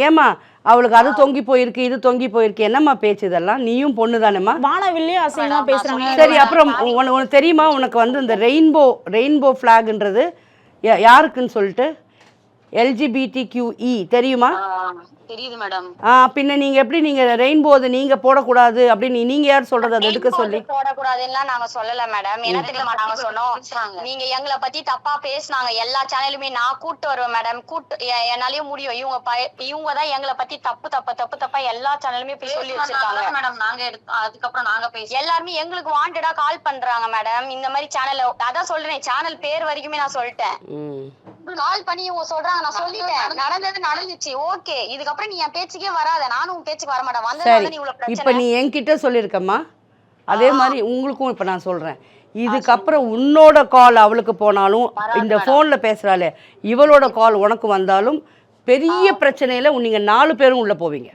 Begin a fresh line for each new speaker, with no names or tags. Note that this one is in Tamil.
ஏமா அவளுக்கு அது தொங்கி போயிருக்கு இது தொங்கி போயிருக்கு என்னம்மா பேச்சு இதெல்லாம்? நீயும் பொண்ணு தானேம்மா?
வானவில்லையும் அசிங்கமா பேசுறாங்க.
சரி, அப்புறம் உனக்கு தெரியுமா உனக்கு வந்து இந்த ரெயின்போ ஃபிளாக்ன்றது யாருக்குன்னு சொல்லிட்டு LGBTQE தெரியுமா?
தெரியுது மேடம்.
பின்ன நீங்க எப்படி நீங்க ரெயின்போ நீங்க போடக்கூடாது அப்படின்னு நீங்க யார் சொல்றது அதை எடுக்க சொல்லி?
போடக்கூடாதுன்னா நாங்க சொல்லல மேடம். என்ன தெரியுமா நாங்க சொன்னோம், நீங்க எங்களை பத்தி தப்பா பேசினாங்க எல்லா சேனலுமே. நான் கூட்டு வருவேன் மேடம், என்னாலயும் முடியும். இவங்க தான் எங்களை பத்தி தப்பா எல்லா சேனலுமே போய் சொல்லி வச்சிருக்காங்க மேடம். நாங்க அதுக்கப்புறம் நாங்க பேசி எல்லாருமே எங்களுக்கு வாண்டடா கால் பண்றாங்க மேடம். இந்த மாதிரி சேனல், அதான் சொல்றேன், சேனல் பேர் வரைக்குமே நான் சொல்லிட்டேன். கால் பண்ணி இவங்க சொல்றாங்க, நான் சொல்லிட்டேன் நடந்தது நடந்துச்சு, ஓகே, இதுக்கப்புறம் நீ என் பேச்சுக்கே வராத, நானும் உன் பேச்சுக்கு வர மாட்டேன். வந்ததால நீ இவ்வளவு
இப்ப நீ என்கிட்ட சொல்லிருக்கம்மா, அதே மாதிரி உங்களுக்கும் இப்ப நான் சொல்றேன். இதுக்கப்புறம் உன்னோட கால் அவளுக்கு போனாலும், இந்த போன்ல பேசுறாளே இவளோட கால் உனக்கு வந்தாலும் பெரிய பிரச்சனையில நீங்க 4 பேரும் உள்ள போவீங்க.